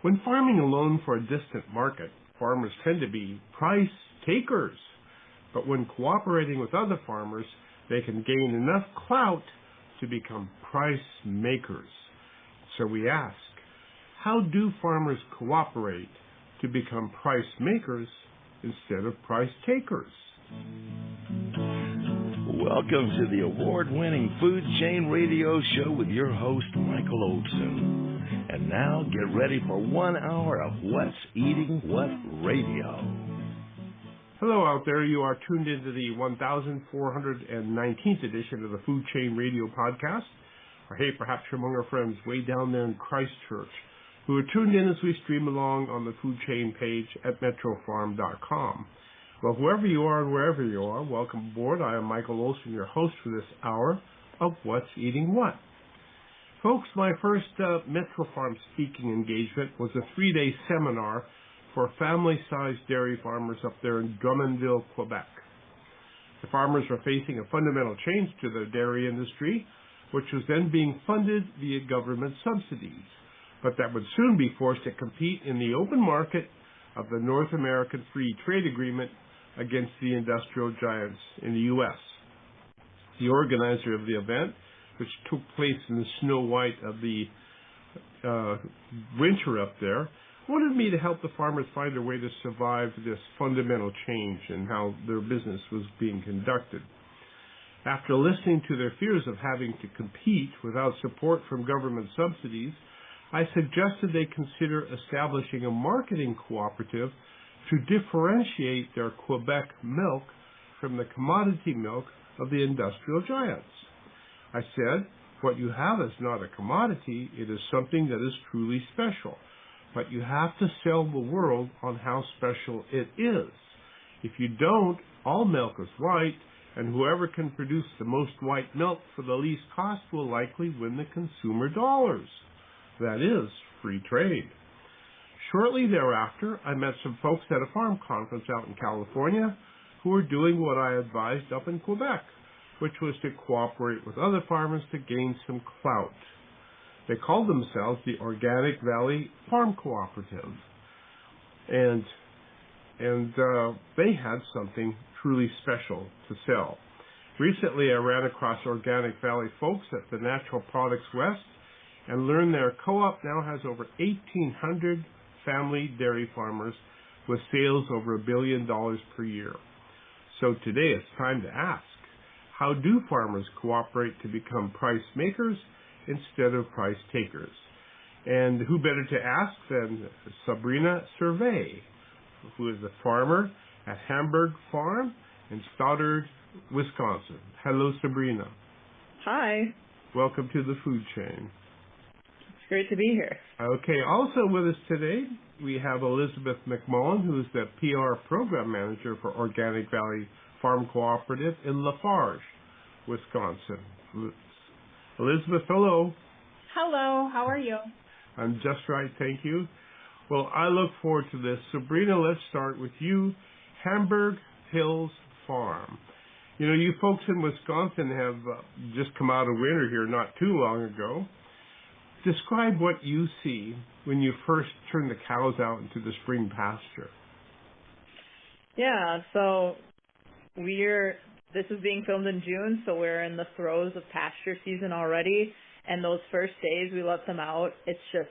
When farming alone for a distant market, farmers tend to be price takers. But when cooperating with other farmers, they can gain enough clout to become price makers. So we ask, how do farmers cooperate to become price makers instead of price takers? Welcome to the award-winning Food Chain Radio Show with your host, Michael Olson. And now get ready for 1 hour of What's Eating What Radio. Hello out there. You are tuned into the 1419th edition of the Food Chain Radio podcast. Or hey, perhaps you're among our friends way down there in Christchurch who are tuned in as we stream along on the Food Chain page at MetroFarm.com. Well, whoever you are and wherever you are, welcome aboard. I am Michael Olson, your host for this hour of What's Eating What. Folks, my first MetroFarm speaking engagement was a 3-day seminar for family-sized dairy farmers up there in Drummondville, Quebec. The farmers are facing a fundamental change to their dairy industry, which was then being funded via government subsidies, but that would soon be forced to compete in the open market of the North American Free Trade Agreement against the industrial giants in the U.S. The organizer of the event, which took place in the snow white of the winter up there, wanted me to help the farmers find a way to survive this fundamental change in how their business was being conducted. After listening to their fears of having to compete without support from government subsidies, I suggested they consider establishing a marketing cooperative to differentiate their Quebec milk from the commodity milk of the industrial giants. I said, what you have is not a commodity, it is something that is truly special. But you have to sell the world on how special it is. If you don't, all milk is white, and whoever can produce the most white milk for the least cost will likely win the consumer dollars. That is free trade. Shortly thereafter, I met some folks at a farm conference out in California who were doing what I advised up in Quebec, which was to cooperate with other farmers to gain some clout. They called themselves the Organic Valley Farm Cooperative, and they had something truly special to sell. Recently, I ran across Organic Valley folks at the Natural Products West and learned their co-op now has over 1,800 family dairy farmers with sales over $1 billion per year. So today it's time to ask, how do farmers cooperate to become price makers instead of price takers? And who better to ask than Sabrina Servais, who is a farmer at Hamburg Farm in Stoddard, Wisconsin. Hello, Sabrina. Hi. Welcome to the Food Chain. It's great to be here. Okay, also with us today, we have Elizabeth McMullen, who is the PR Program Manager for Organic Valley Farm Cooperative in Lafarge, Wisconsin. Elizabeth, hello. Hello, how are you? I'm just right, thank you. Well, I look forward to this. Sabrina, let's start with you. Hamburg Hills Farm. You know, you folks in Wisconsin have just come out of winter here not too long ago. Describe what you see when you first turn the cows out into the spring pasture. Yeah, so this is being filmed in June, so we're in the throes of pasture season already, and those first days we let them out, it's just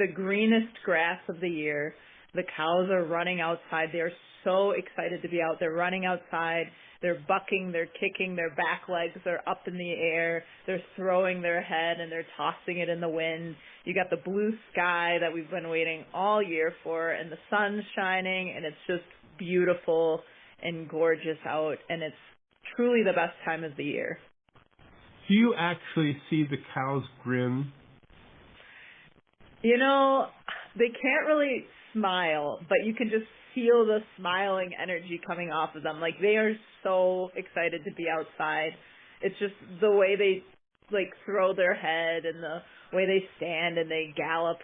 the greenest grass of the year. The cows are running outside. They're so excited to be out. They're running outside. They're bucking. They're kicking. Their back legs are up in the air. They're throwing their head, and they're tossing it in the wind. You got the blue sky that we've been waiting all year for, and the sun's shining, and it's just beautiful and gorgeous out, and it's truly the best time of the year. Do you actually see the cows grin? You know, they can't really smile, but you can just feel the smiling energy coming off of them. Like, they are so excited to be outside. It's just the way they, like, throw their head and the way they stand and they gallop.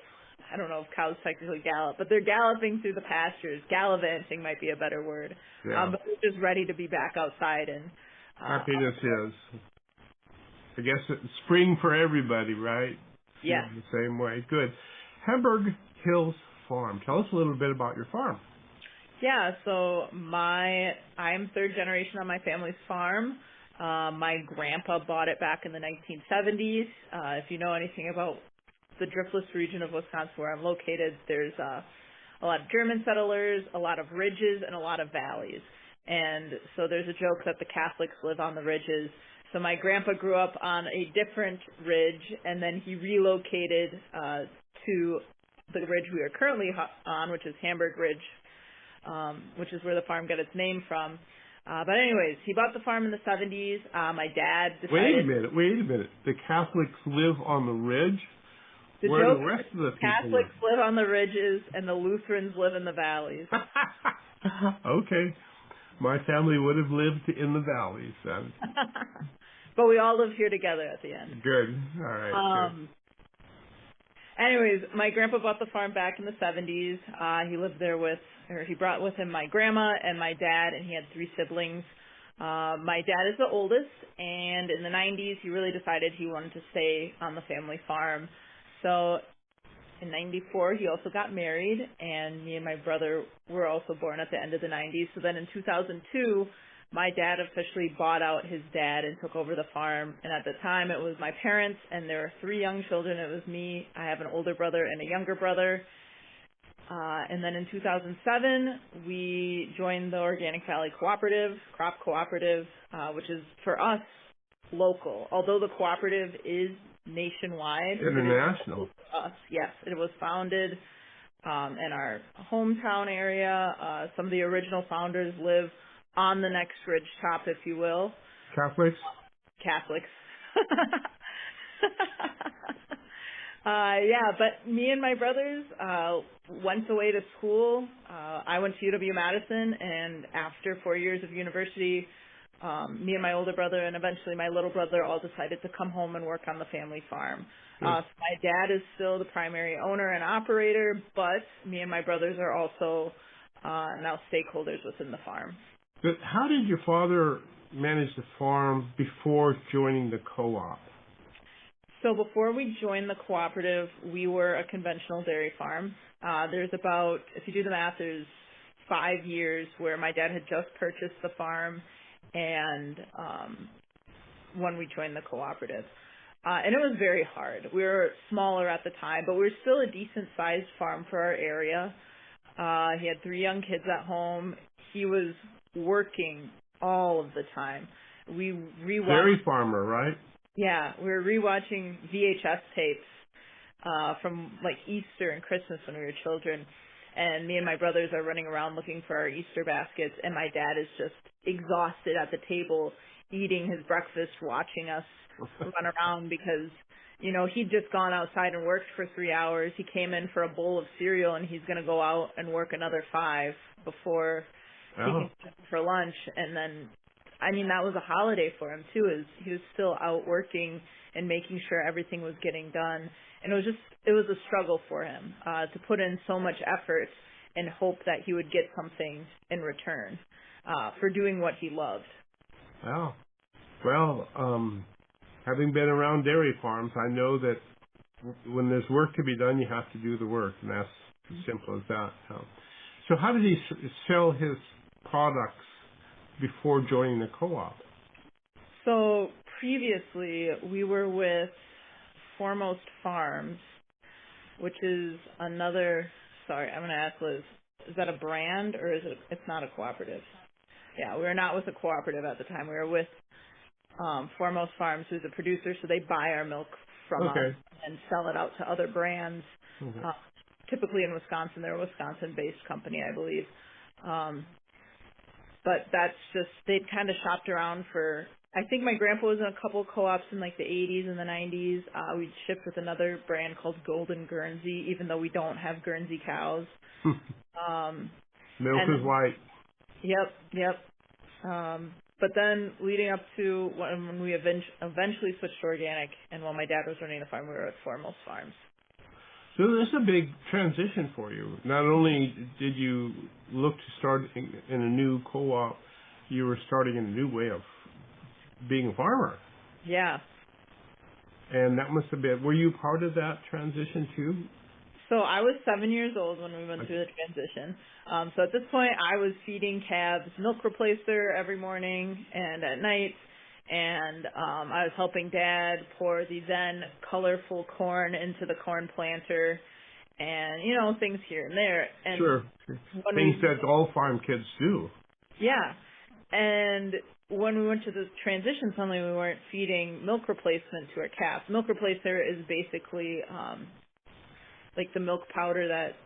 I don't know if cows technically gallop, but they're galloping through the pastures. Gallivanting might be a better word. Yeah. But they're just ready to be back outside. And happiness is, I guess, it's spring for everybody, right? Yeah. The same way. Good. Hamburg Hills Farm. Tell us a little bit about your farm. Yeah, so I'm third generation on my family's farm. My grandpa bought it back in the 1970s. If you know anything about the driftless region of Wisconsin where I'm located, there's a lot of German settlers, a lot of ridges, and a lot of valleys. And so there's a joke that the Catholics live on the ridges. So my grandpa grew up on a different ridge, and then he relocated to the ridge we are currently on, which is Hamburg Ridge, which is where the farm got its name from. But anyways, he bought the farm in the 70s. My dad decided... Wait a minute. The Catholics live on the ridge? Where do the rest of the people Catholics live on the ridges, and the Lutherans live in the valleys. Okay. My family would have lived in the valleys then. But we all live here together at the end. Good. All right. Good. Anyways, my grandpa bought the farm back in the 70s. He brought with him my grandma and my dad, and he had 3 siblings. My dad is the oldest, and in the 90s, he really decided he wanted to stay on the family farm. So in 94, he also got married, and me and my brother were also born at the end of the 90s. So then in 2002, my dad officially bought out his dad and took over the farm. And at the time, it was my parents, and there were 3 young children. It was me. I have an older brother and a younger brother. And then in 2007, we joined the Organic Valley Cooperative, Crop Cooperative, which is for us local. Although the cooperative is nationwide. International. Us, yes. It was founded in our hometown area. Some of the original founders live on the next ridge top, if you will. Catholics? Catholics. Yeah, but me and my brothers went away to school. I went to UW-Madison, and after 4 years of university, me and my older brother and eventually my little brother all decided to come home and work on the family farm. So my dad is still the primary owner and operator, but me and my brothers are also now stakeholders within the farm. But how did your father manage the farm before joining the co-op? So before we joined the cooperative, we were a conventional dairy farm. There's about, if you do the math, there's 5 years where my dad had just purchased the farm and when we joined the cooperative. And it was very hard. We were smaller at the time, but we were still a decent-sized farm for our area. He had 3 young kids at home. He was working all of the time. Dairy farmer, right? Yeah, we were rewatching VHS tapes from like Easter and Christmas when we were children. And me and my brothers are running around looking for our Easter baskets, and my dad is just exhausted at the table eating his breakfast, watching us run around because, you know, he'd just gone outside and worked for 3 hours. He came in for a bowl of cereal, and he's going to go out and work another 5 before he can come for lunch. And then, I mean, that was a holiday for him, too, is he was still out working and making sure everything was getting done. And it was a struggle for him to put in so much effort and hope that he would get something in return for doing what he loved. Wow. Well, having been around dairy farms, I know that when there's work to be done, you have to do the work, and that's as simple as that. So how did he sell his products before joining the co-op? So previously, we were with Foremost Farms, which is another, sorry, I'm going to ask Liz, is that a brand or is it's not a cooperative? Yeah, we were not with a cooperative at the time. We were with Foremost Farms, who's a producer, so they buy our milk from us and sell it out to other brands. Typically in Wisconsin, they're a Wisconsin-based company, I believe. But that's just, they'd kind of shopped around for, I think my grandpa was in a couple co-ops in like the 80s and the 90s. We'd shipped with another brand called Golden Guernsey, even though we don't have Guernsey cows. Milk is white. Yep. But then leading up to when we eventually switched to organic, and while my dad was running the farm, we were at Foremost Farms. So this is a big transition for you. Not only did you look to start in a new co-op, you were starting in a new way of being a farmer. Yeah. And that must have been, were you part of that transition too? So I was 7 years old when we went through the transition. So at this point, I was feeding calves milk replacer every morning and at night, and I was helping Dad pour the then colorful corn into the corn planter, and things here and there. And sure. Things that all farm kids do. Yeah, and when we went to the transition, suddenly we weren't feeding milk replacement to our calves. Milk replacer is basically like the milk powder that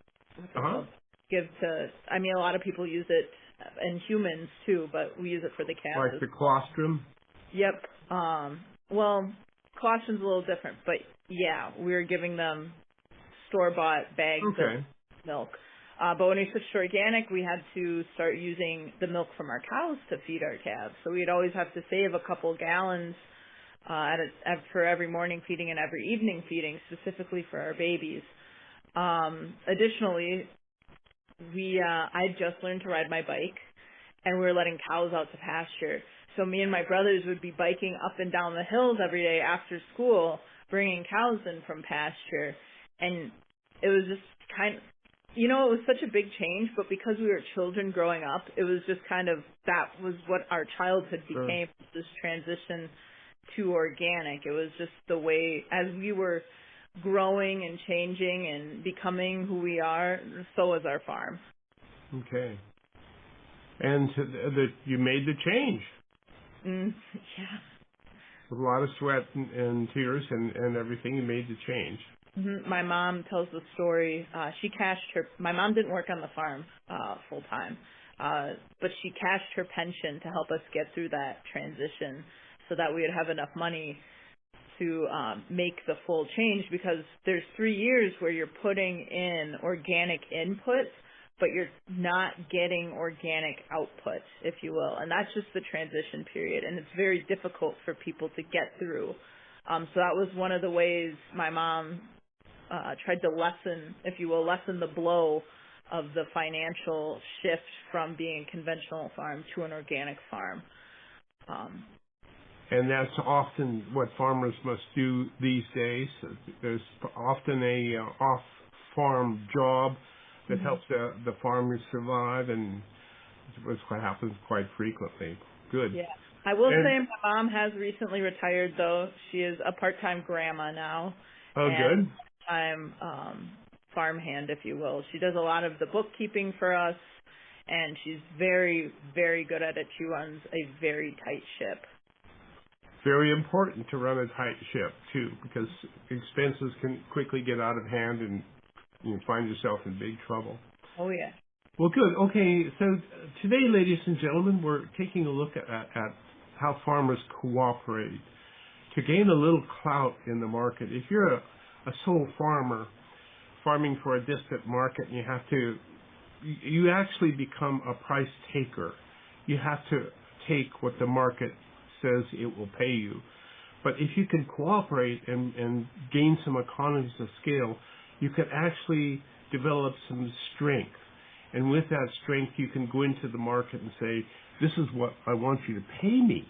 give to. I mean, a lot of people use it in humans too, but we use it for the calves. Like the colostrum. Yep. Well, colostrum a little different, but yeah, we were giving them store-bought bags of milk. But when we switched to organic, we had to start using the milk from our cows to feed our calves. So we'd always have to save a couple gallons for every morning feeding and every evening feeding, specifically for our babies. Additionally, I just learned to ride my bike, and we were letting cows out to pasture. So me and my brothers would be biking up and down the hills every day after school, bringing cows in from pasture. And it was just it was such a big change, but because we were children growing up, it was just that was what our childhood became, this transition to organic. It was just the way, as we were growing and changing and becoming who we are, so was our farm. Okay. And you made the change. Yeah. With a lot of sweat and tears and everything, you made the change. Mm-hmm. My mom tells the story. My mom didn't work on the farm full time, but she cashed her pension to help us get through that transition so that we would have enough money to make the full change, because there's 3 years where you're putting in organic input, but you're not getting organic output, if you will. And that's just the transition period, and it's very difficult for people to get through. So that was one of the ways my mom tried to lessen the blow of the financial shift from being a conventional farm to an organic farm. And that's often what farmers must do these days. There's often a off-farm job that helps the farmers survive, and it's what happens quite frequently. Good. Yeah. I will say my mom has recently retired, though. She is a part-time grandma now. Oh, good. Part-time farmhand, if you will. She does a lot of the bookkeeping for us, and she's very, very good at it. She runs a very tight ship. Very important to run a tight ship, too, because expenses can quickly get out of hand and you find yourself in big trouble. Oh, yeah. Well, good. Okay, so today, ladies and gentlemen, we're taking a look at how farmers cooperate to gain a little clout in the market. If you're a sole farmer farming for a distant market, you actually become a price taker. You have to take what the market says it will pay you. But if you can cooperate and gain some economies of scale, you can actually develop some strength. And with that strength, you can go into the market and say, this is what I want you to pay me.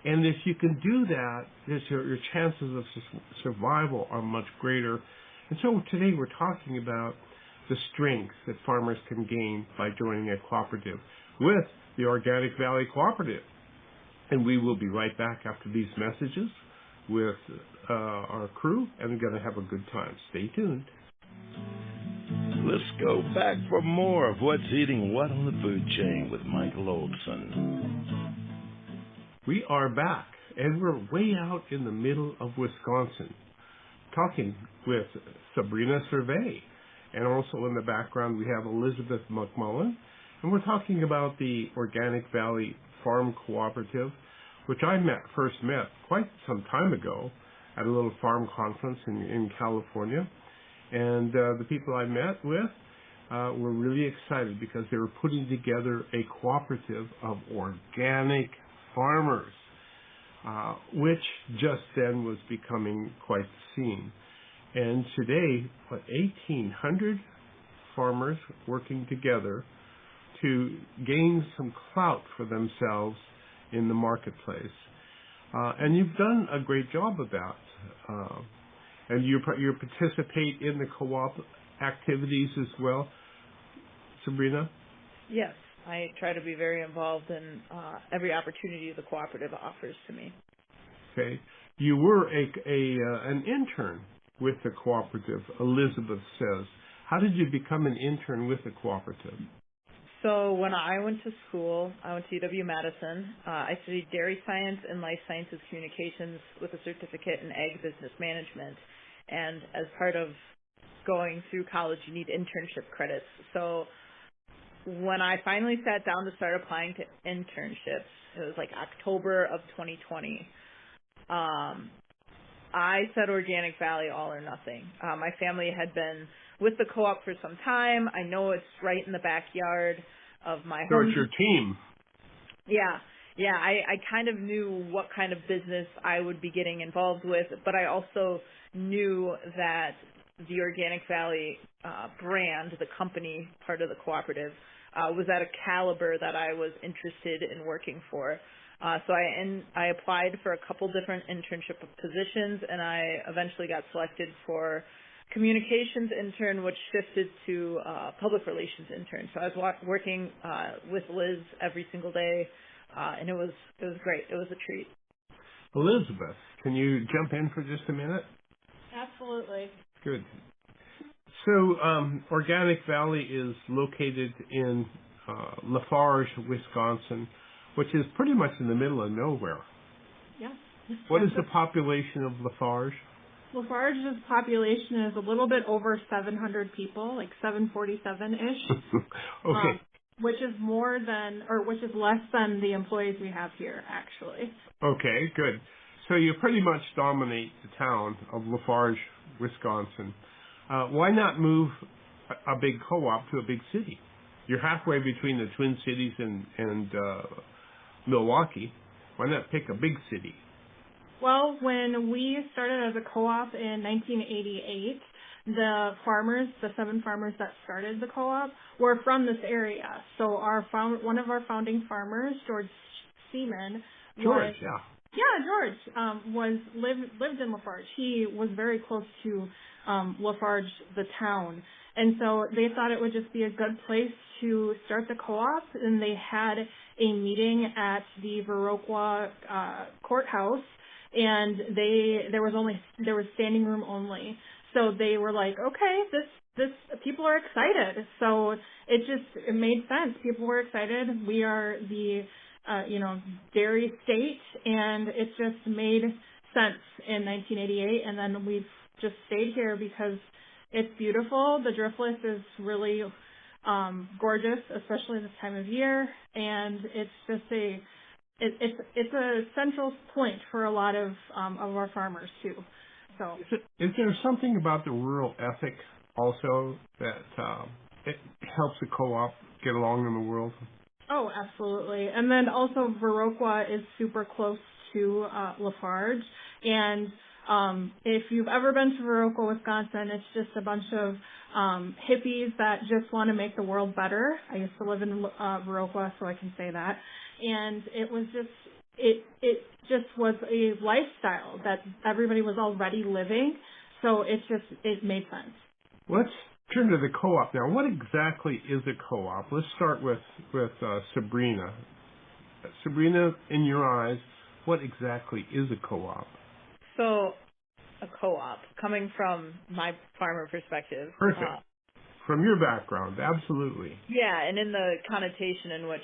And if you can do that, your chances of survival are much greater. And so today we're talking about the strength that farmers can gain by joining a cooperative with the Organic Valley Cooperative. And we will be right back after these messages with our crew, and we're going to have a good time. Stay tuned. Let's go back for more of What's Eating What on the Food Chain with Michael Olson. We are back, and we're way out in the middle of Wisconsin, talking with Sabrina Servais. And also in the background, we have Elizabeth McMullen, and we're talking about the Organic Valley Farm Cooperative, which I first met quite some time ago at a little farm conference in California. And the people I met with were really excited because they were putting together a cooperative of organic farmers, which just then was becoming quite the scene. And today, 1,800 farmers working together to gain some clout for themselves in the marketplace. And you've done a great job of that. And you participate in the co-op activities as well, Sabrina? Yes, I try to be very involved in every opportunity the cooperative offers to me. Okay. You were an intern with the cooperative, Elizabeth says. How did you become an intern with the cooperative? So when I went to school, I went to UW-Madison. I studied dairy science and life sciences communications with a certificate in ag business management. And as part of going through college, you need internship credits. So when I finally sat down to start applying to internships, it was like October of 2020, I said Organic Valley, all or nothing. My family had been with the co-op for some time. I know it's right in the backyard of my home. So it's your team. Yeah. I kind of knew what kind of business I would be getting involved with, but I also knew that the Organic Valley brand, the company part of the cooperative, was at a caliber that I was interested in working for. So I applied for a couple different internship positions, and I eventually got selected for communications intern, which shifted to public relations intern. So I was working with Liz every single day, and it was great. It was a treat. Elizabeth, can you jump in for just a minute? Absolutely. Good. So Organic Valley is located in Lafarge, Wisconsin, which is pretty much in the middle of nowhere. Yeah. What is the population of Lafarge? Lafarge's population is a little bit over 700 people, like 747-ish. Okay. Which is less than the employees we have here, actually. Okay, good. So you pretty much dominate the town of Lafarge, Wisconsin. Why not move a big co-op to a big city? You're halfway between the Twin Cities and Milwaukee. Why not pick a big city? Well, when we started as a co-op in 1988, the 7 farmers that started the co-op were from this area. So one of our founding farmers, George Seaman, George, lived in Lafarge. He was very close to Lafarge, the town. And so they thought it would just be a good place to start the co-op, and they had a meeting at the Viroqua courthouse, and there was standing room only. So they were like, okay, this people are excited. So it made sense. People were excited. We are the dairy state, and it just made sense in 1988, and then we've just stayed here because it's beautiful. The driftless is really gorgeous, especially this time of year, and it's just it's a central point for a lot of our farmers too. So is there something about the rural ethic also that it helps the co-op get along in the world? Oh, absolutely. And then also Viroqua is super close to Lafarge, and if you've ever been to Viroqua, Wisconsin, it's just a bunch of hippies that just want to make the world better. I used to live in Viroqua, so I can say that. And it was just was a lifestyle that everybody was already living, so it made sense. Let's turn to the co-op now. What exactly is a co-op? Let's start with Sabrina. Sabrina, in your eyes, what exactly is a co-op? So, a co-op, coming from my farmer perspective. Perfect. From your background, absolutely. Yeah, and in the connotation in which,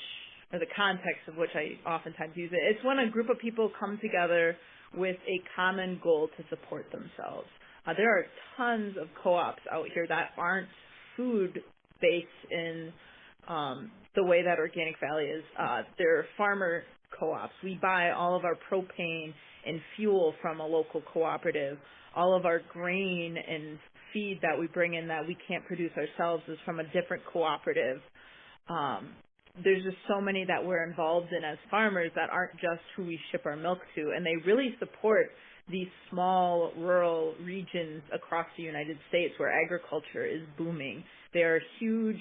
or the context of which I oftentimes use it, it's when a group of people come together with a common goal to support themselves. There are tons of co-ops out here that aren't food-based in the way that Organic Valley is. They're farmer co-ops. We buy all of our propane and fuel from a local cooperative. All of our grain and feed that we bring in that we can't produce ourselves is from a different cooperative. There's just so many that we're involved in as farmers that aren't just who we ship our milk to, and they really support these small rural regions across the United States where agriculture is booming. They are huge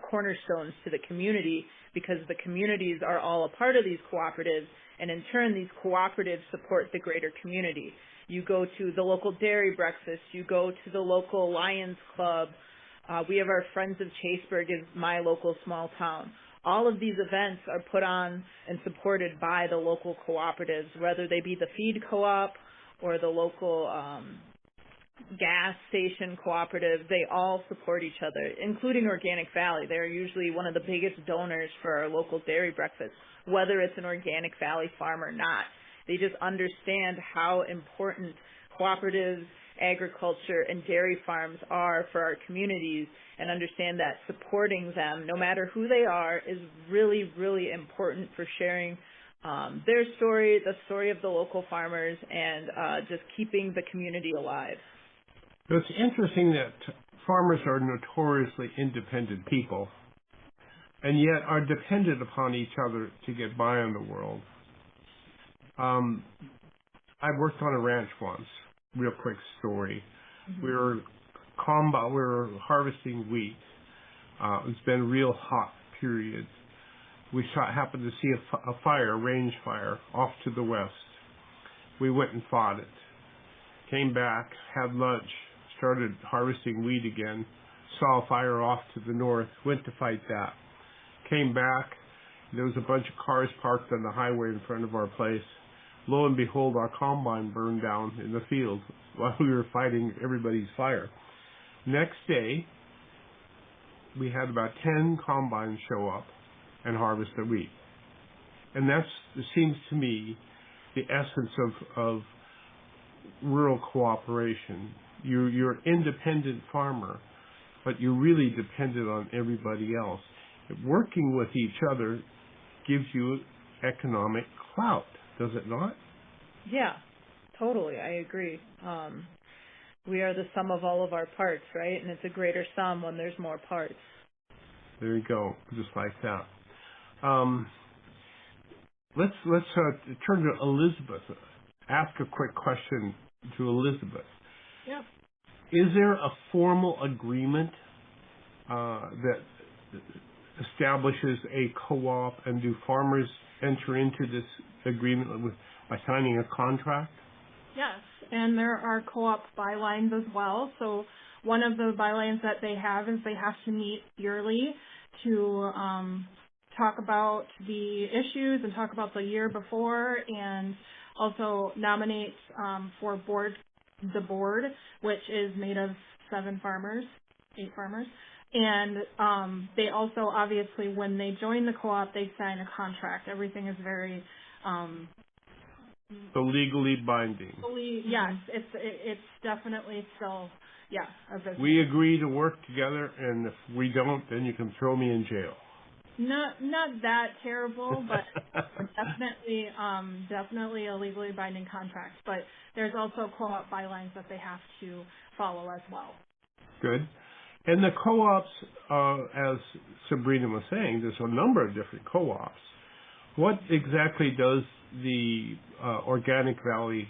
cornerstones to the community because the communities are all a part of these cooperatives, and in turn these cooperatives support the greater community. You go to the local dairy breakfast. You go to the local Lions Club. We have our Friends of Chaseburg is my local small town. All of these events are put on and supported by the local cooperatives, whether they be the feed co-op or the local gas station cooperative. They all support each other, including Organic Valley. They're usually one of the biggest donors for our local dairy breakfast, whether it's an Organic Valley farm or not. They just understand how important cooperatives, agriculture, and dairy farms are for our communities, and understand that supporting them, no matter who they are, is really, really important for sharing their story, the story of the local farmers, and just keeping the community alive. It's interesting that farmers are notoriously independent people, and yet are dependent upon each other to get by in the world. I worked on a ranch once. Real quick story. Mm-hmm. We were harvesting wheat. It's been a real hot period. We happened to see a fire, a range fire, off to the west. We went and fought it. Came back, had lunch, started harvesting wheat again, saw a fire off to the north, went to fight that. Came back, there was a bunch of cars parked on the highway in front of our place. Lo and behold, our combine burned down in the field while we were fighting everybody's fire. Next day, we had about 10 combines show up and harvest the wheat. And it seems to me, the essence of rural cooperation. You're an independent farmer, but you're really dependent on everybody else. Working with each other gives you economic clout, does it not? Yeah, totally. I agree. We are the sum of all of our parts, right? And it's a greater sum when there's more parts. There you go, just like that. Let's turn to Elizabeth. Ask a quick question to Elizabeth. Yeah. Is there a formal agreement that establishes a co-op, and do farmers enter into this agreement by signing a contract? Yes, and there are co-op bylines as well. So one of the bylines that they have is they have to meet yearly to talk about the issues and talk about the year before, and also nominate for the board, which is made of 8 farmers. And they also, obviously, when they join the co-op, they sign a contract. Everything is very so legally binding. Yes, it's definitely still a business. We agree to work together, and if we don't, then you can throw me in jail. Not that terrible, but definitely a legally binding contract. But there's also co-op bylines that they have to follow as well. Good. And the co-ops, as Sabrina was saying, there's a number of different co-ops. What exactly does the Organic Valley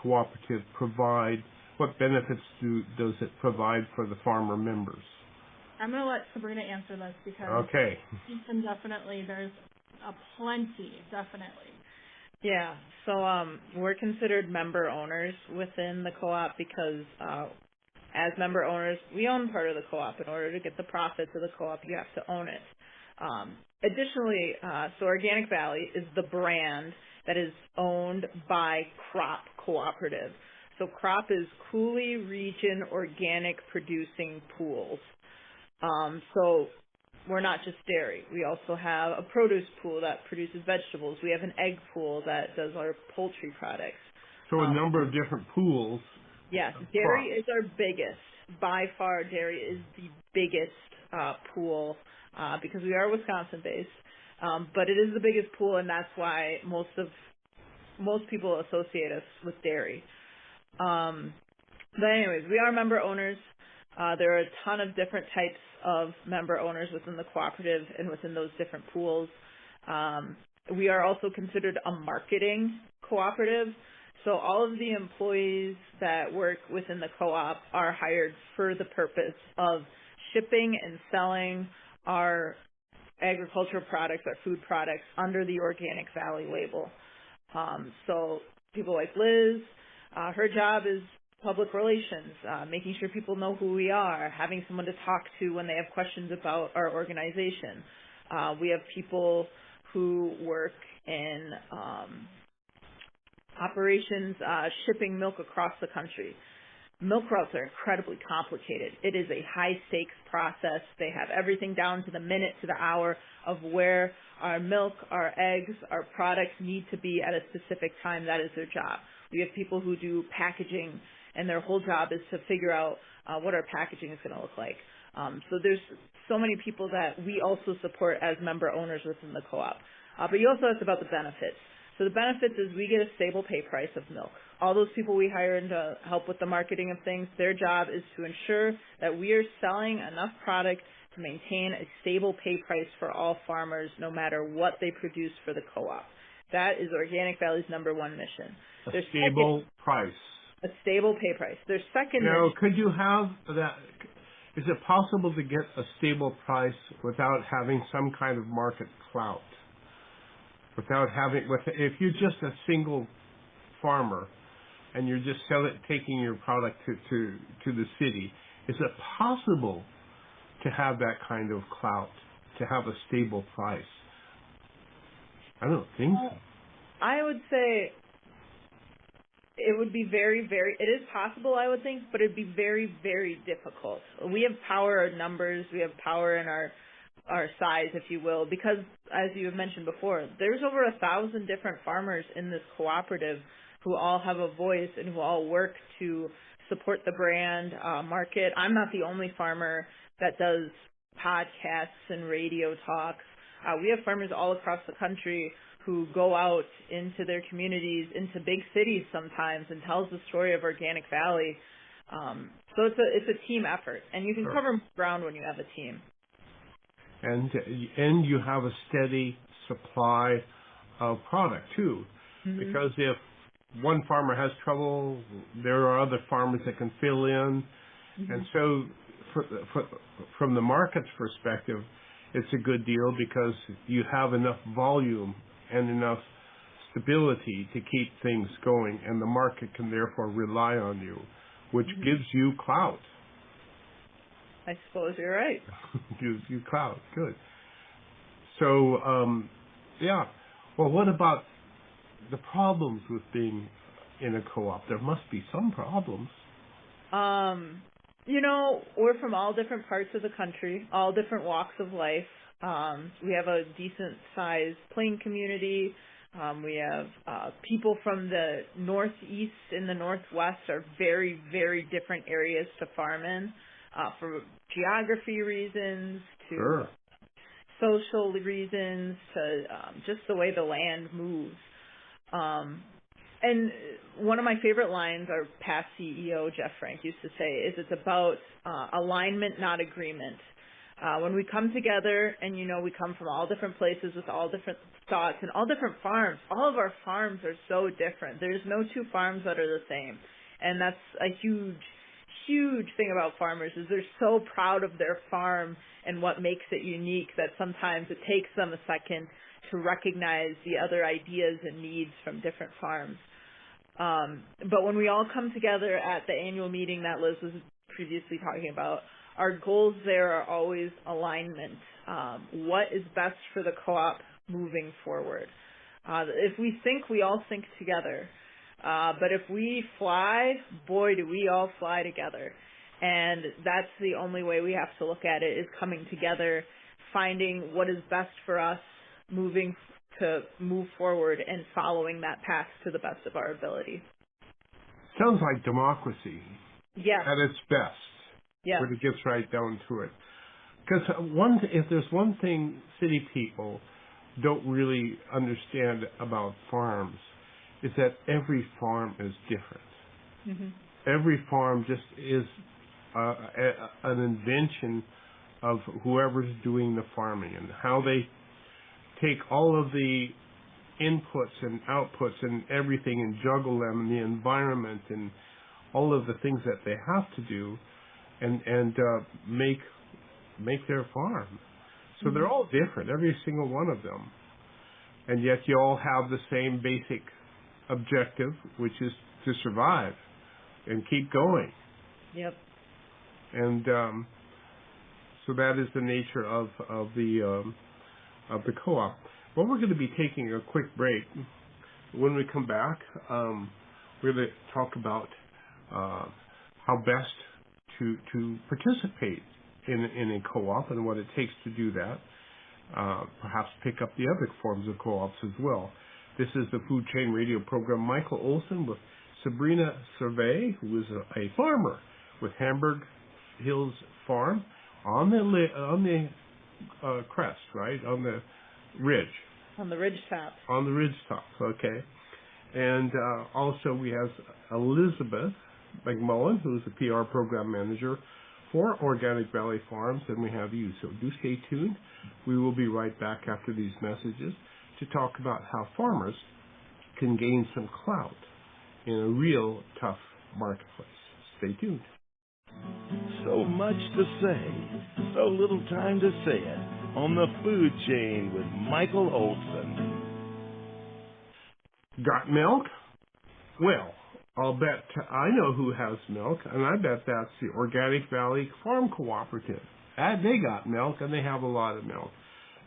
Cooperative provide? What benefits does it provide for the farmer members? I'm going to let Sabrina answer this because okay. There's plenty, definitely. Yeah, so we're considered member owners within the co-op because as member owners, we own part of the co-op. In order to get the profits of the co-op, you have to own it. Additionally, so Organic Valley is the brand that is owned by Crop Cooperative. So Crop is Cooley Region Organic Producing Pools. So we're not just dairy. We also have a produce pool that produces vegetables. We have an egg pool that does our poultry products. So a number of different pools. Yes, dairy is our biggest. By far, dairy is the biggest pool because we are Wisconsin-based. But it is the biggest pool, and that's why most people associate us with dairy. But anyways, we are member owners. There are a ton of different types of member owners within the cooperative and within those different pools. We are also considered a marketing cooperative. So all of the employees that work within the co-op are hired for the purpose of shipping and selling our agricultural products, our food products, under the Organic Valley label. So people like Liz, Her job is public relations, making sure people know who we are, having someone to talk to when they have questions about our organization. We have people who work in operations, shipping milk across the country. Milk routes are incredibly complicated. It is a high-stakes process. They have everything down to the minute, to the hour of where our milk, our eggs, our products need to be at a specific time. That is their job. We have people who do packaging, and their whole job is to figure out what our packaging is going to look like. So there's so many people that we also support as member owners within the co-op. But you also asked about the benefits. So the benefits is we get a stable pay price of milk. All those people we hire in to help with the marketing of things, their job is to ensure that we are selling enough product to maintain a stable pay price for all farmers no matter what they produce for the co-op. That is Organic Valley's number one mission. A stable price. A stable pay price. Their second Now, mission. could you have that? Is it possible to get a stable price without having some kind of market clout? Without having, if you're just a single farmer and you're just taking your product to the city, is it possible to have that kind of clout, to have a stable price? I don't think so. I would say it would be very, very, it is possible, I would think, but it would be very, very difficult. We have power in numbers, we have power in our size, if you will, because, as you have mentioned before, there's over 1,000 different farmers in this cooperative who all have a voice and who all work to support the brand, market. I'm not the only farmer that does podcasts and radio talks. We have farmers all across the country who go out into their communities, into big cities sometimes, and tells the story of Organic Valley. So it's a team effort, and you can cover more ground when you have a team. And you have a steady supply of product too, because if one farmer has trouble, there are other farmers that can fill in, and so from the market's perspective, it's a good deal because you have enough volume and enough stability to keep things going, and the market can therefore rely on you, which gives you clout. I suppose you're right. Gives you clout. Good. So, yeah. Well, what about the problems with being in a co-op? There must be some problems. You know, we're from all different parts of the country, all different walks of life. We have a decent-sized plain community. We have people from the northeast and the northwest are very, very different areas to farm in, for geography reasons to social reasons to just the way the land moves. And one of my favorite lines our past CEO, Jeff Frank, used to say is it's about alignment, not agreement. When we come together and, you know, we come from all different places with all different thoughts and all different farms, all of our farms are so different. There's no two farms that are the same. And that's a huge, huge thing about farmers is they're so proud of their farm and what makes it unique that sometimes it takes them a second to recognize the other ideas and needs from different farms. But when we all come together at the annual meeting that Liz was previously talking about, our goals there are always alignment. What is best for the co-op moving forward? If we think, we all think together. But if we fly, boy, do we all fly together. And that's the only way we have to look at it is coming together, finding what is best for us, moving to move forward and following that path to the best of our ability. Sounds like democracy. Yeah. At its best. Yeah. When it gets right down to it. Because if there's one thing city people don't really understand about farms, is that every farm is different. Every farm just is an invention of whoever's doing the farming and how they take all of the inputs and outputs and everything and juggle them in the environment and all of the things that they have to do and make their farm. So they're all different, every single one of them. And yet you all have the same basic objective, which is to survive and keep going. Yep. And so that is the nature of the co-op. Well, we're going to be taking a quick break. When we come back, we're going to talk about how best to participate in a co-op and what it takes to do that. Perhaps pick up the other forms of co-ops as well. This is the Food Chain Radio program. Michael Olson with Sabrina Servais, who is a farmer with Hamburg Hills Farm on the crest, right, on the ridge. On the ridge top. On the ridge top, okay. And also we have Elizabeth McMullen, who is the PR program manager for Organic Valley Farms, and we have you. So do stay tuned. We will be right back after these messages to talk about how farmers can gain some clout in a real tough marketplace. Stay tuned. So much to say, so little time to say it on the Food Chain with Michael Olson. Got milk? Well, I'll bet I know who has milk, and I bet that's the Organic Valley Farm Cooperative. They got milk, and they have a lot of milk,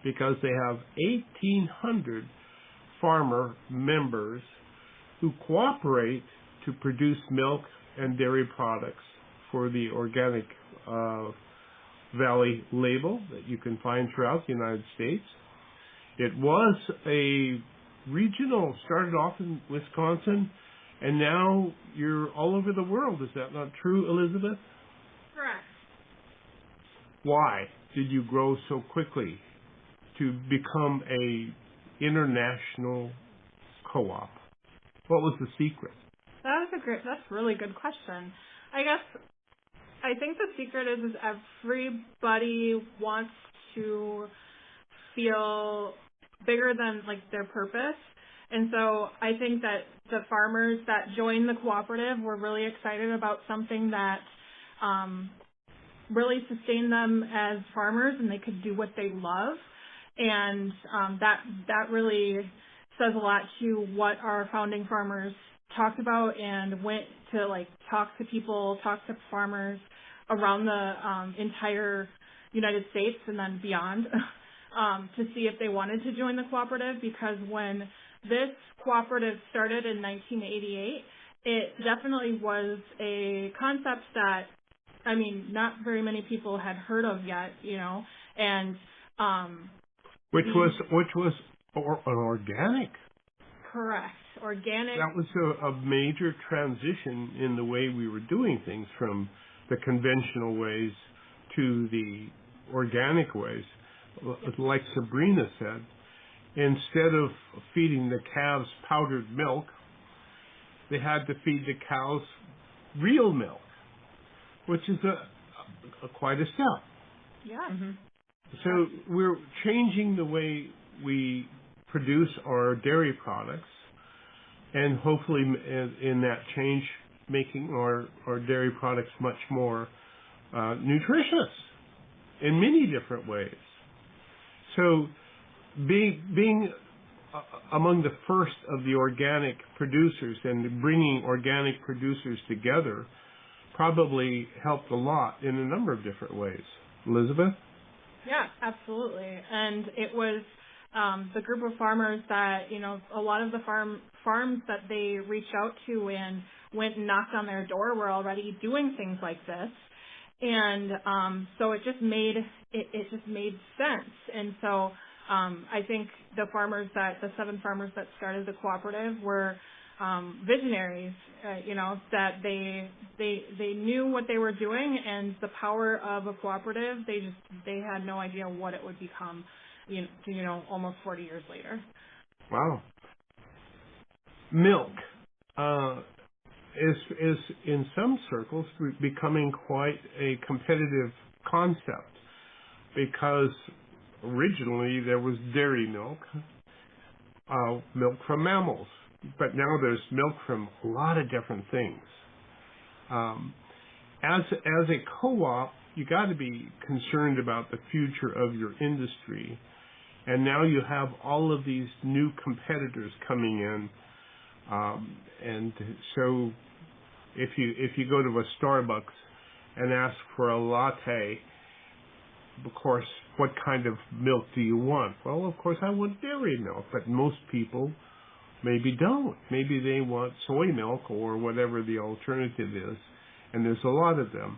because they have 1,800 farmer members who cooperate to produce milk and dairy products for the Organic Valley label that you can find throughout the United States. It was a regional, started off in Wisconsin, and now you're all over the world. Is that not true, Elizabeth? Correct. Why did you grow so quickly to become a international co-op? What was the secret? That's a really good question. I think the secret is everybody wants to feel bigger than their purpose. And so I think that the farmers that joined the cooperative were really excited about something that really sustained them as farmers, and they could do what they love. And that really says a lot to what our founding farmers talked about, and went to talk to people, talk to farmers around the entire United States and then beyond to see if they wanted to join the cooperative, because when this cooperative started in 1988, it definitely was a concept that, not very many people had heard of yet, and which was an organic. Correct. Organic. That was a major transition in the way we were doing things, from the conventional ways to the organic ways. Like Sabrina said, instead of feeding the calves powdered milk, they had to feed the cows real milk, which is quite a step. Yeah. Mm-hmm. So we're changing the way we produce our dairy products, and hopefully in that change, making our dairy products much more nutritious in many different ways. So being among the first of the organic producers and bringing organic producers together probably helped a lot in a number of different ways. Elizabeth? Yeah, absolutely. And it was the group of farmers that, a lot of the farms that they reached out to and went and knocked on their door were already doing things like this. And so it just made sense. And so I think the 7 farmers that started the cooperative were visionaries, that they knew what they were doing, and the power of a cooperative, they had no idea what it would become, almost 40 years later. Wow. Milk is in some circles becoming quite a competitive concept, because originally there was dairy milk, milk from mammals, but now there's milk from a lot of different things. As a co-op, you got to be concerned about the future of your industry, and now you have all of these new competitors coming in And so if you go to a Starbucks and ask for a latte, of course, what kind of milk do you want? Well, of course, I want dairy milk, but most people maybe don't. Maybe they want soy milk or whatever the alternative is, and there's a lot of them.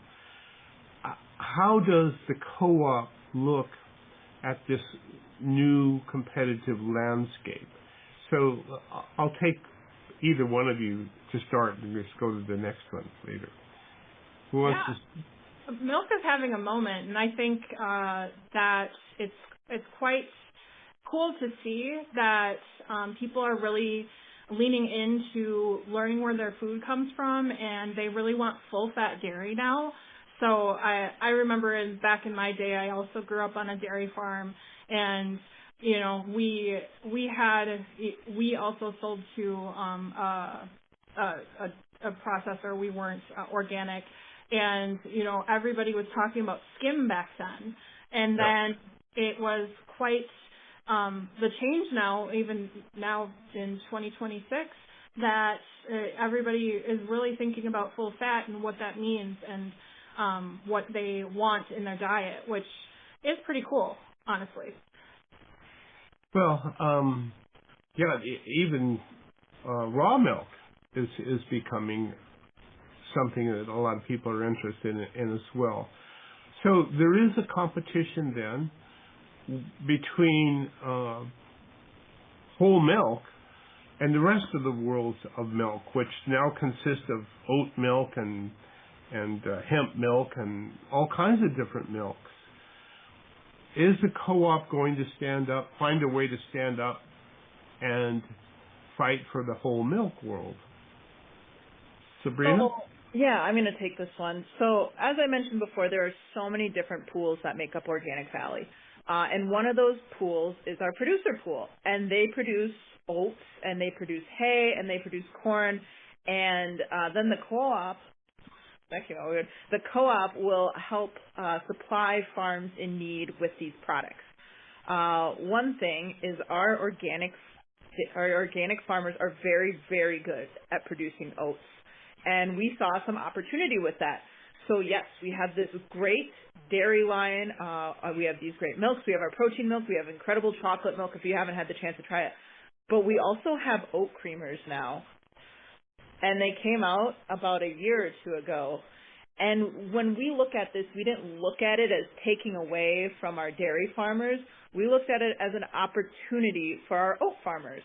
How does the co-op look at this new competitive landscape? So I'll take either one of you to start and just go to the next one later. Who wants to? Milk is having a moment, and I think that it's quite cool to see that people are really leaning into learning where their food comes from, and they really want full-fat dairy now. So I remember back in my day, I also grew up on a dairy farm, and you know we also sold to a processor. We weren't organic. And, you know, everybody was talking about skim back then. And then it was quite the change now, even now in 2026, that everybody is really thinking about full fat and what that means and what they want in their diet, which is pretty cool, honestly. Well, even raw milk is becoming something that a lot of people are interested in as well. So there is a competition then between whole milk and the rest of the world of milk, which now consists of oat milk and hemp milk and all kinds of different milks. Is the co-op going to stand up, find a way to stand up and fight for the whole milk world? Sabrina? Yeah, I'm going to take this one. So as I mentioned before, there are so many different pools that make up Organic Valley. And one of those pools is our producer pool. And they produce oats, and they produce hay, and they produce corn. And then the co-op, the co-op will help supply farms in need with these products. One thing is our organic farmers are very, very good at producing oats. And we saw some opportunity with that. So yes, we have this great dairy line. We have these great milks. We have our protein milk. We have incredible chocolate milk if you haven't had the chance to try it. But we also have oat creamers now. And they came out about a year or two ago. And when we look at this, we didn't look at it as taking away from our dairy farmers. We looked at it as an opportunity for our oat farmers.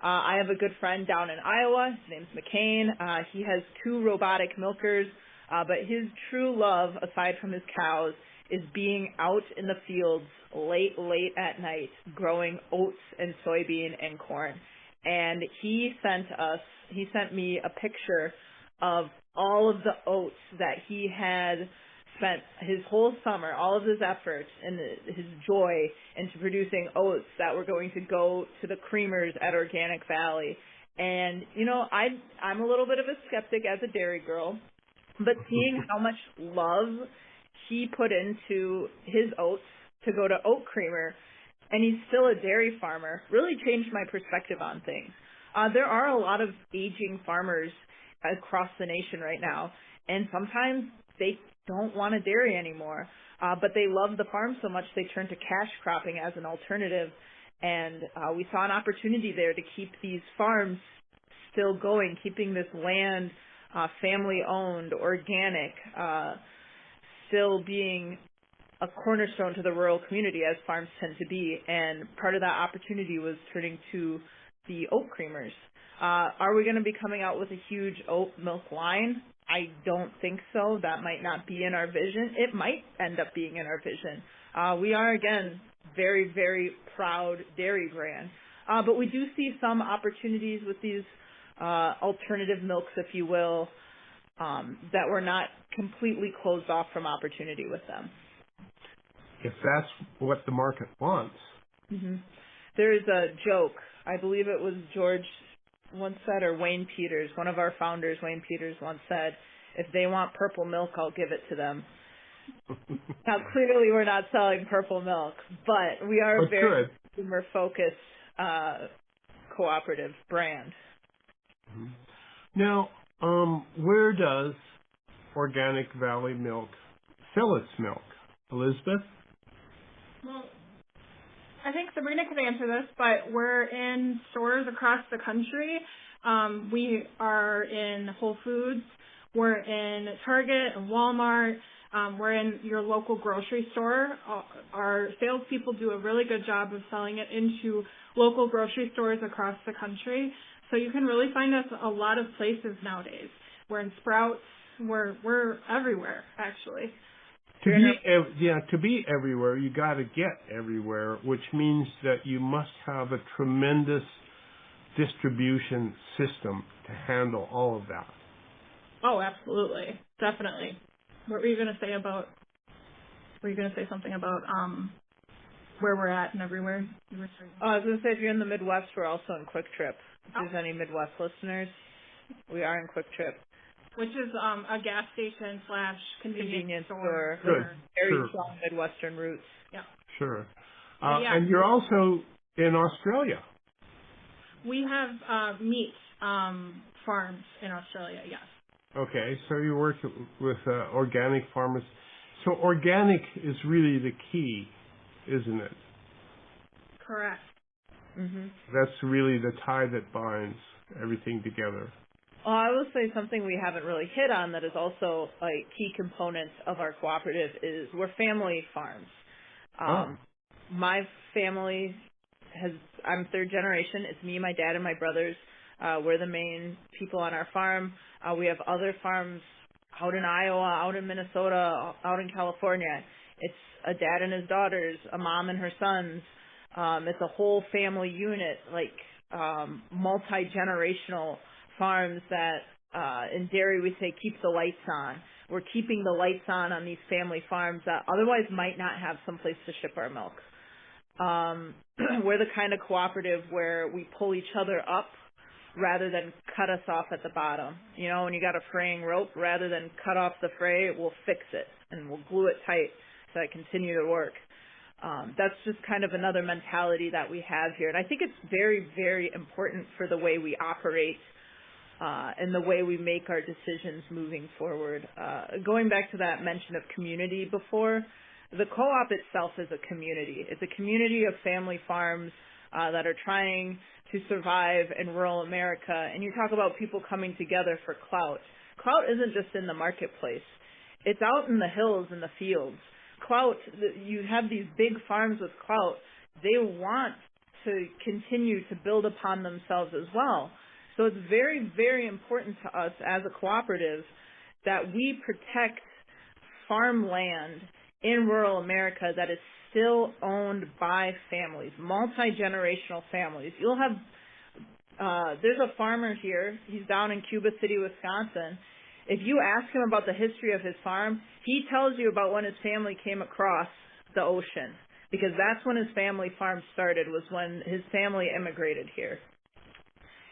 I have a good friend down in Iowa. His name's McCain. He has 2 robotic milkers, but his true love, aside from his cows, is being out in the fields late at night growing oats and soybean and corn. And he sent me a picture of all of the oats that he had spent his whole summer, all of his effort and his joy into producing oats that were going to go to the creamers at Organic Valley. And, you know, I'm a little bit of a skeptic as a dairy girl, but seeing how much love he put into his oats to go to oat creamer, and he's still a dairy farmer, really changed my perspective on things. There are a lot of aging farmers across the nation right now, and sometimes they don't want a dairy anymore, but they love the farm so much they turn to cash cropping as an alternative. And we saw an opportunity there to keep these farms still going, keeping this land family-owned, organic, still being a cornerstone to the rural community as farms tend to be. And part of that opportunity was turning to the oat creamers. Are we going to be coming out with a huge oat milk line? I don't think so. That might not be in our vision. It might end up being in our vision. We are, again, very, very proud dairy brand. But we do see some opportunities with these alternative milks, if you will, that we're not completely closed off from opportunity with them. If that's what the market wants. Mm-hmm. There's a joke. I believe it was George once said, or Wayne Peters, one of our founders, Wayne Peters, once said, if they want purple milk, I'll give it to them. Now, clearly we're not selling purple milk, but we are a very consumer-focused cooperative brand. Mm-hmm. Now, where does Organic Valley Milk sell its milk? Elizabeth? Well, I think Sabrina could answer this, but we're in stores across the country. We are in Whole Foods. We're in Target and Walmart. We're in your local grocery store. Our salespeople do a really good job of selling it into local grocery stores across the country. So you can really find us a lot of places nowadays. We're in Sprouts. We're everywhere, actually. To be everywhere, you got to get everywhere, which means that you must have a tremendous distribution system to handle all of that. Oh, absolutely, definitely. What were you going to say about? Were you going to say something about where we're at and everywhere? I was going to say if you're in the Midwest, we're also in Quick Trip. If there's any Midwest listeners, we are in Quick Trip. Which is a gas station / convenience store. Good. Very strong Midwestern roots. Yeah. Sure. And you're also in Australia. We have meat farms in Australia, yes. Okay, so you work with organic farmers. So organic is really the key, isn't it? Correct. Mm-hmm. That's really the tie that binds everything together. Well, I will say something we haven't really hit on that is also a key component of our cooperative is we're family farms. My family I'm third generation. It's me, my dad, and my brothers. We're the main people on our farm. We have other farms out in Iowa, out in Minnesota, out in California. It's a dad and his daughters, a mom and her sons. It's a whole family unit, like multi-generational farms that in dairy we say keep the lights on. We're keeping the lights on these family farms that otherwise might not have someplace to ship our milk. We're the kind of cooperative where we pull each other up rather than cut us off at the bottom. You know, when you got a fraying rope, rather than cut off the fray, we'll fix it and we'll glue it tight so it continue to work. That's just kind of another mentality that we have here. And I think it's very, very important for the way we operate and the way we make our decisions moving forward. Going back to that mention of community before, the co-op itself is a community. It's a community of family farms that are trying to survive in rural America. And you talk about people coming together for clout. Clout isn't just in the marketplace. It's out in the hills and the fields. Clout, you have these big farms with clout. They want to continue to build upon themselves as well. So it's very, very important to us as a cooperative that we protect farmland in rural America that is still owned by families, multi-generational families. You'll have, there's a farmer here. He's down in Cuba City, Wisconsin. If you ask him about the history of his farm, he tells you about when his family came across the ocean, because that's when his family farm started, was when his family immigrated here.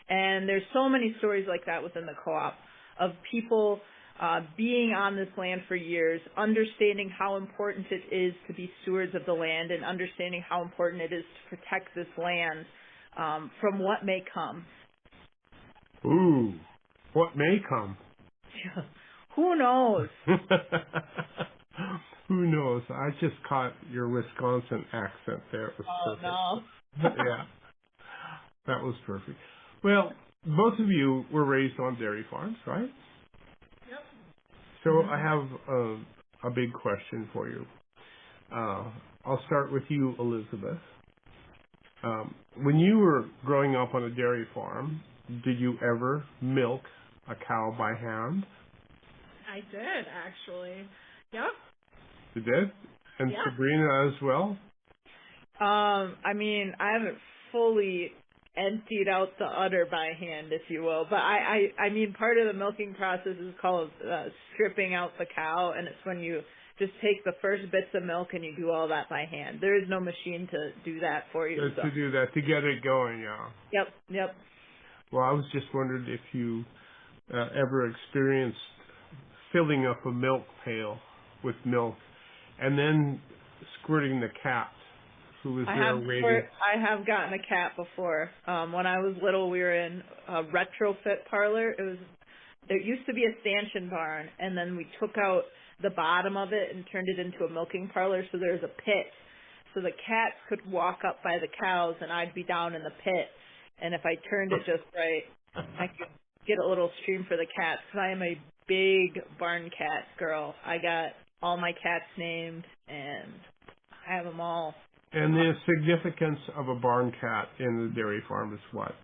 And there's so many stories like that within the co-op of people being on this land for years, understanding how important it is to be stewards of the land and understanding how important it is to protect this land from what may come. Ooh, what may come? Who knows? Who knows? I just caught your Wisconsin accent there. It was perfect. No. Yeah, that was perfect. Well, both of you were raised on dairy farms, right? Yep. So I have a big question for you. I'll start with you, Elizabeth. When you were growing up on a dairy farm, did you ever milk a cow by hand? I did, actually. Yep. You did? And yeah. Sabrina as well? I mean, I haven't fully emptied out the udder by hand, if you will. But I mean, part of the milking process is called stripping out the cow, and it's when you just take the first bits of milk and you do all that by hand. There is no machine to do that for you. To do that, to get it going, yeah. Yep. Well, I was just wondering if you ever experienced filling up a milk pail with milk and then squirting the cap who was there waiting? I have gotten a cat before. When I was little, we were in a retrofit parlor. It used to be a stanchion barn, and then we took out the bottom of it and turned it into a milking parlor, so there was a pit. So the cats could walk up by the cows, and I'd be down in the pit. And if I turned it just right, I could get a little stream for the cats. Because I am a big barn cat girl. I got all my cats named, and I have them all. And the significance of a barn cat in the dairy farm is what?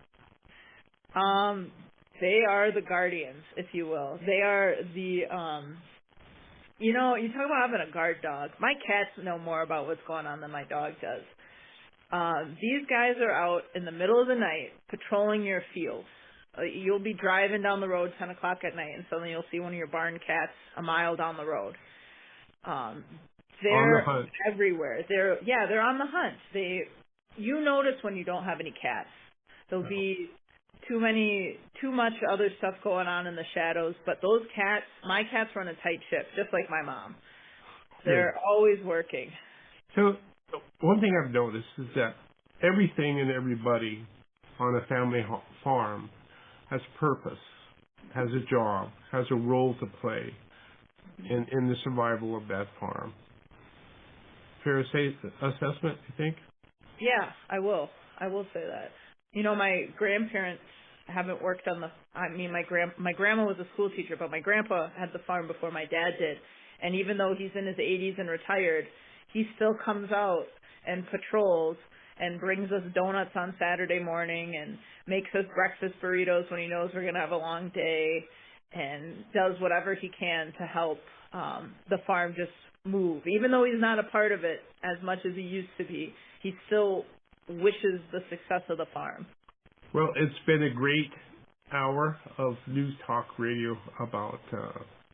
They are the guardians, if you will. They are the, you talk about having a guard dog. My cats know more about what's going on than my dog does. These guys are out in the middle of the night patrolling your fields. You'll be driving down the road 10 o'clock at night, and suddenly you'll see one of your barn cats a mile down the road. They're everywhere. They're on the hunt. You notice when you don't have any cats. There'll be too much other stuff going on in the shadows, but those cats, my cats run a tight ship, just like my mom. They're always working. So one thing I've noticed is that everything and everybody on a family farm has purpose, has a job, has a role to play in the survival of that farm. Fair assessment, you think? Yeah, I will say that. My grandparents haven't worked on my grandma was a school teacher, but my grandpa had the farm before my dad did. And even though he's in his 80s and retired, he still comes out and patrols and brings us donuts on Saturday morning and makes us breakfast burritos when he knows we're going to have a long day, and does whatever he can to help the farm just move. Even though he's not a part of it as much as he used to be, he still wishes the success of the farm. Well, it's been a great hour of News Talk Radio about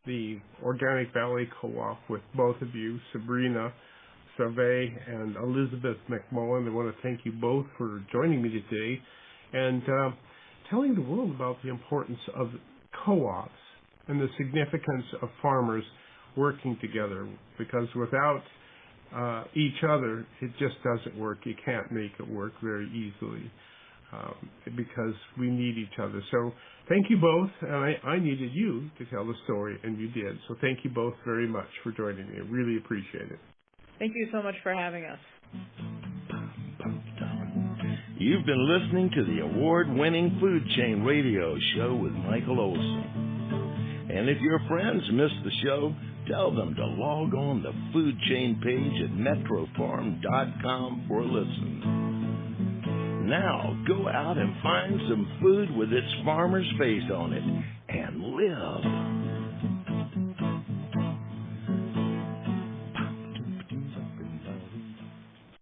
the Organic Valley Co-op with both of you, Sabrina Servais and Elizabeth McMullen. I want to thank you both for joining me today and telling the world about the importance of co-ops and the significance of farmers working together, because without each other, it just doesn't work. You can't make it work very easily because we need each other. So thank you both, and I needed you to tell the story, and you did. So thank you both very much for joining me. I really appreciate it. Thank you so much for having us. You've been listening to the award-winning Food Chain Radio Show with Michael Olson. And if your friends missed the show, tell them to log on the Food Chain page at MetroFarm.com for a listen. Now, go out and find some food with its farmer's face on it and live.